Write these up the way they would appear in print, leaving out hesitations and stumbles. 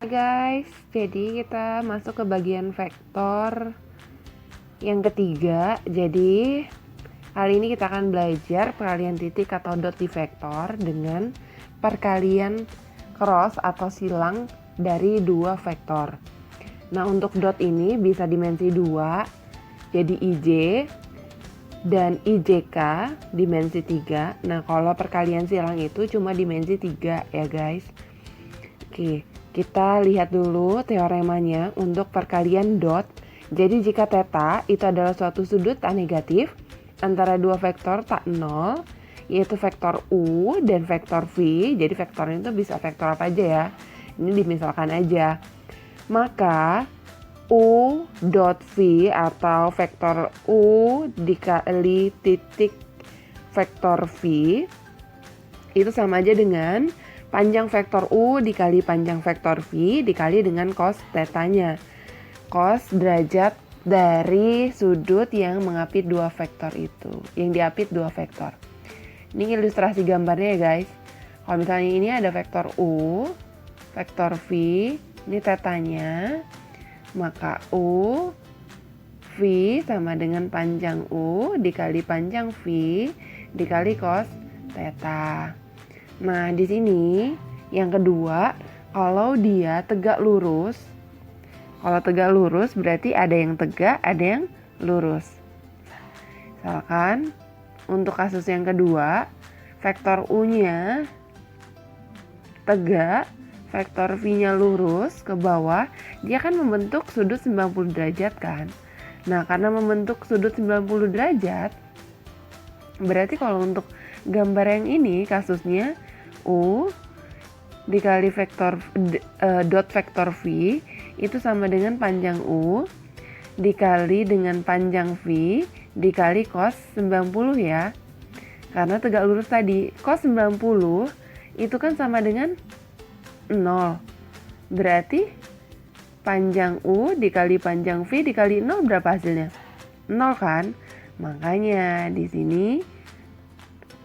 Guys, jadi kita masuk ke bagian vektor yang ketiga. Jadi kali ini kita akan belajar perkalian titik atau dot di vektor dengan perkalian cross atau silang dari dua vektor. Nah, untuk dot ini bisa dimensi 2, jadi IJ, dan IJK dimensi 3. Nah, kalau perkalian silang itu cuma dimensi 3 ya guys. Oke, kita lihat dulu teoremanya untuk perkalian dot. Jadi jika theta itu adalah suatu sudut tak negatif antara dua vektor tak nol, yaitu vektor U dan vektor V. Jadi vektor itu bisa vektor apa aja ya. Ini dimisalkan aja. Maka U dot V atau vektor U dikali titik vektor V itu sama aja dengan panjang vektor U dikali panjang vektor V dikali dengan cos tetanya. Cos derajat dari sudut yang mengapit dua vektor itu. Yang diapit dua vektor. Ini ilustrasi gambarnya ya guys. Kalau misalnya ini ada vektor U, vektor V, ini tetanya. Maka U, V sama dengan panjang U dikali panjang V dikali cos theta. Nah, di sini yang kedua, kalau dia tegak lurus. Kalau tegak lurus berarti ada yang tegak, ada yang lurus. Misalkan untuk kasus yang kedua, vektor U-nya tegak, vektor V-nya lurus ke bawah, dia kan membentuk sudut 90 derajat kan. Nah, karena membentuk sudut 90 derajat, berarti kalau untuk gambar yang ini kasusnya U dikali vektor dot vektor V itu sama dengan panjang U dikali dengan panjang V dikali cos 90 ya. Karena tegak lurus tadi, cos 90 itu kan sama dengan 0. Berarti panjang U dikali panjang V dikali 0 berapa hasilnya? 0 kan? Makanya di sini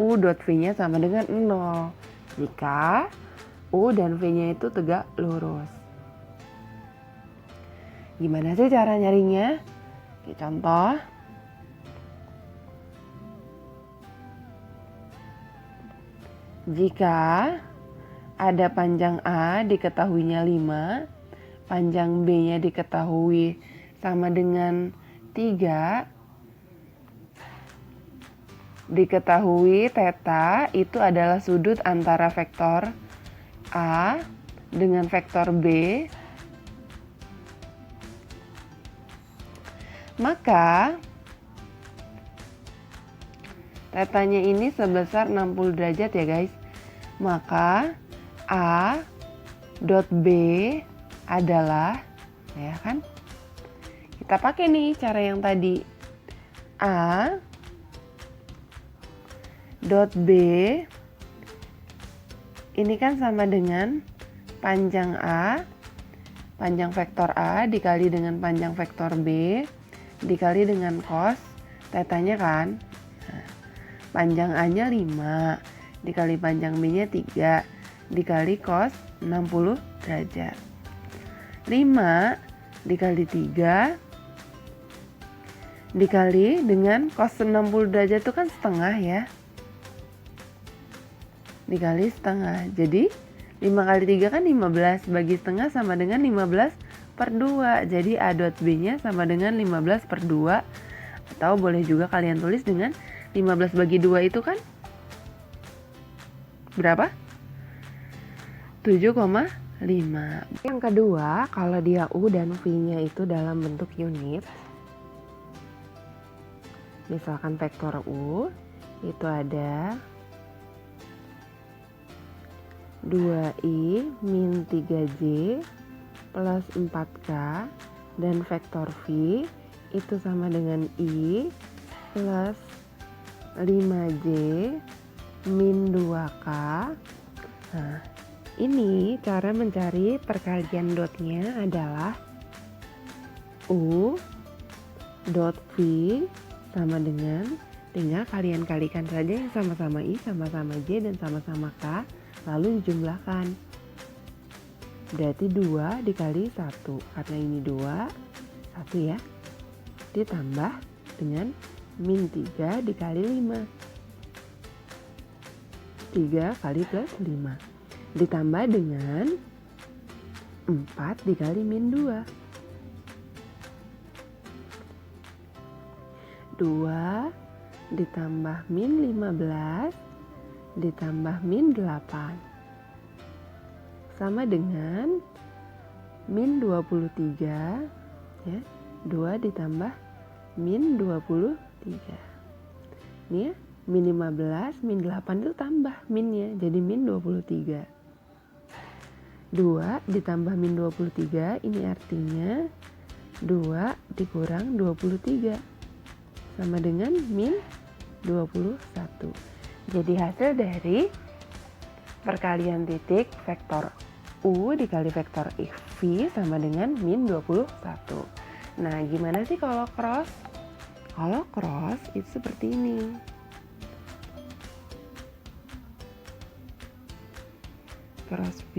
U dot V-nya sama dengan 0 jika U dan V-nya itu tegak lurus. Gimana sih cara nyarinya? Oke, contoh. Jika ada panjang A diketahuinya 5, panjang B-nya diketahui sama dengan 3, diketahui theta itu adalah sudut antara vektor A dengan vektor B. Maka tetanya ini sebesar 60 derajat ya guys. Maka A dot B adalah, ya kan? Kita pakai nih cara yang tadi. A dot B ini kan sama dengan panjang A, panjang vektor A dikali dengan panjang vektor B dikali dengan cos tetanya kan. Nah, panjang A-nya 5 dikali panjang B-nya 3 dikali cos 60 derajat. 5 dikali 3 dikali dengan cos 60 derajat itu kan setengah ya. Dikali setengah. Jadi 5 kali 3 kan 15. Bagi setengah sama dengan 15 per 2. Jadi A dot B nya sama dengan 15 per 2. Atau boleh juga kalian tulis dengan 15 bagi 2 itu kan berapa? 7,5. Yang kedua, kalau dia U dan V nya itu dalam bentuk unit. Misalkan vektor U itu ada 2i min 3j plus 4k dan vektor V itu sama dengan i plus 5j min 2k. Nah, ini cara mencari perkalian dotnya adalah U dot V sama dengan, tinggal kalian kalikan saja yang sama-sama i, sama-sama j dan sama-sama k, lalu dijumlahkan. Berarti 2 dikali 1. Karena ini 2, 1 ya. Ditambah dengan min 3 dikali 5. 3 kali plus 5. Ditambah dengan 4 dikali min 2. 2 ditambah min 15 ditambah min 8. Sama dengan min 23 ya. 2 ditambah min 23. Ini ya, min 15, min 8 itu tambah minnya, jadi min 23. 2 ditambah min 23, ini artinya 2 dikurang 23. Sama dengan min 21. Jadi hasil dari perkalian titik vektor U dikali vektor V sama dengan min 21. Nah, gimana sih kalau cross? Kalau cross itu seperti ini. Cross V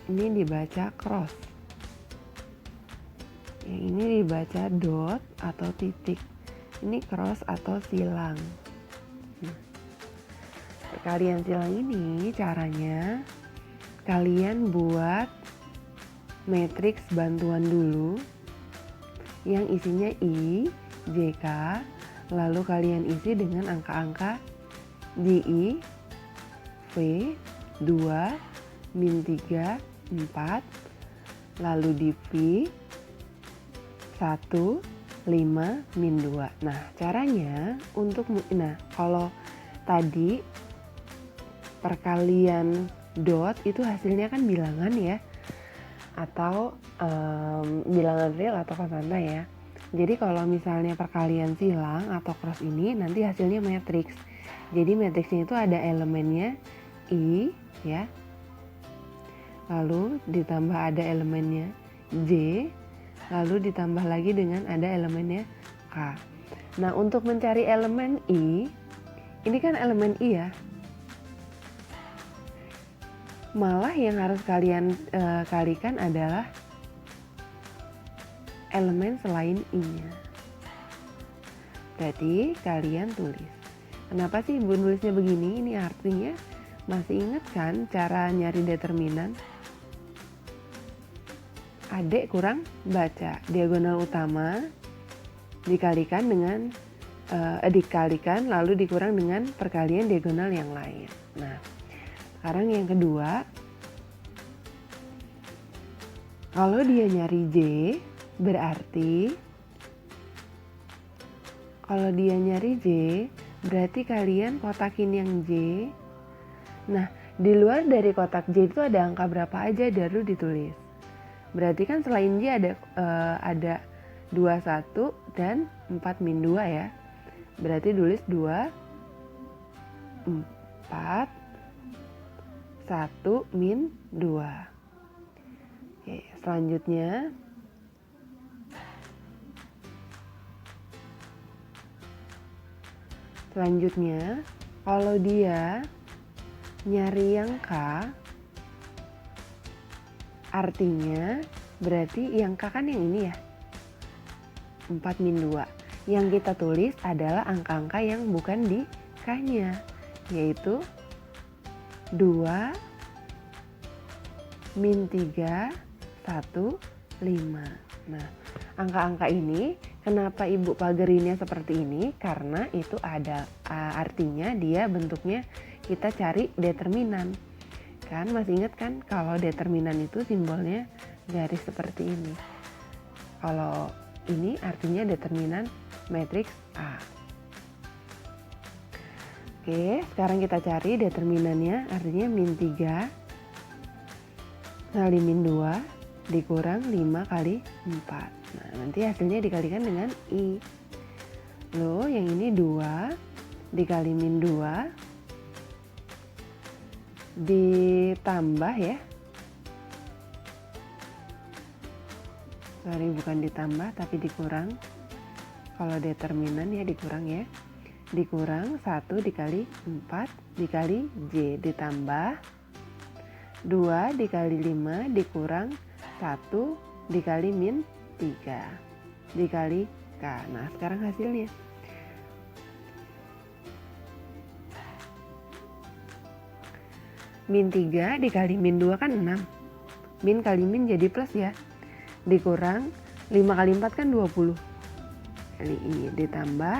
ini dibaca cross. Yang ini dibaca dot atau titik. Ini cross atau silang. Perkalian silang ini caranya kalian buat matriks bantuan dulu yang isinya I, JK, lalu kalian isi dengan angka-angka di I, V, 2, min 3, 4, lalu di V, 1, 5, min 2. Nah, caranya kalau tadi perkalian dot itu hasilnya kan bilangan ya, atau bilangan real atau konstanta ya. Jadi kalau misalnya perkalian silang atau cross ini nanti hasilnya matriks. Jadi matriksnya itu ada elemennya I ya, lalu ditambah ada elemennya J, lalu ditambah lagi dengan ada elemennya K. Nah, untuk mencari elemen I, ini kan elemen I ya, malah yang harus kalian kalikan adalah elemen selain I-nya. Berarti kalian tulis. Kenapa sih Ibu nulisnya begini? Ini artinya masih ingat kan cara nyari determinan? Adik kurang baca. Diagonal utama dikalikan dengan dikalikan lalu dikurang dengan perkalian diagonal yang lain. Nah, sekarang yang kedua, kalau dia nyari J, berarti kalian kotakin yang J. Nah, di luar dari kotak J itu ada angka berapa aja, baru ditulis. Berarti kan selain J ada 21 dan 4 min 2 ya. Berarti tulis 2, 4, 1 min 2. Oke, selanjutnya kalau dia nyari yang K, artinya berarti yang K kan yang ini ya, 4 min 2. Yang kita tulis adalah angka-angka yang bukan di K-nya, yaitu 2, min 3, 1, 5. Nah, angka-angka ini kenapa Ibu pagerinnya seperti ini? Karena itu ada artinya dia bentuknya kita cari determinan. Kan masih ingat kan kalau determinan itu simbolnya garis seperti ini. Kalau ini artinya determinan matriks A. Oke, sekarang kita cari determinannya, artinya min 3 kali min 2 dikurang 5 kali 4. Nah, nanti hasilnya dikalikan dengan I. Lalu yang ini 2 dikali min 2 ditambah ya. Sorry, bukan ditambah tapi dikurang. Kalau determinan ya dikurang ya. Dikurang 1 dikali 4 dikali J ditambah 2 dikali 5 dikurang 1 dikali min 3 dikali K. Nah, sekarang hasilnya. Min 3 dikali min 2 kan 6. Min kali min jadi plus ya. Dikurang 5 kali 4 kan 20. Kali ini ditambah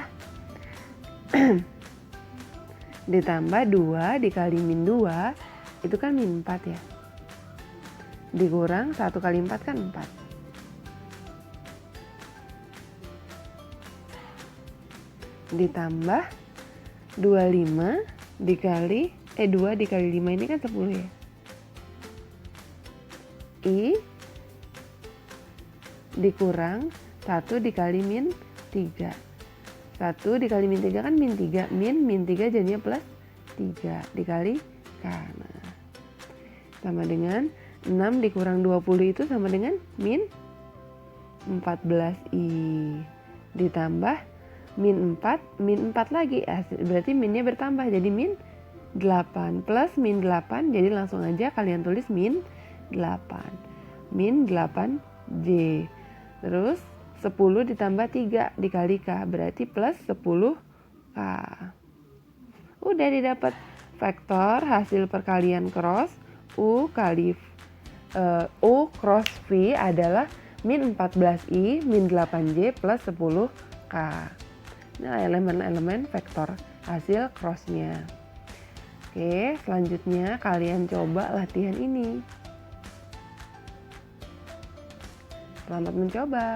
ditambah 2 dikali min 2 itu kan min 4 ya. Dikurang 1 kali 4 kan 4. Ditambah 25 dikali 2 dikali 5 ini kan 10 ya. I dikurang 1 dikali min 3. 1 dikali min 3 kan min 3. Min 3 jadinya plus 3 dikali K. Nah, sama dengan 6 dikurang 20 itu sama dengan min 14I. Ditambah min 4 lagi. Berarti minnya bertambah jadi min 8 plus min 8, jadi langsung aja kalian tulis min 8. Min 8J. Terus 10 ditambah 3 dikali K, berarti plus 10K. Udah didapat vektor hasil perkalian cross U kali U cross V adalah min 14I min 8J plus 10K. Nah, elemen-elemen vektor hasil crossnya. Oke, selanjutnya kalian coba latihan ini. Selamat mencoba.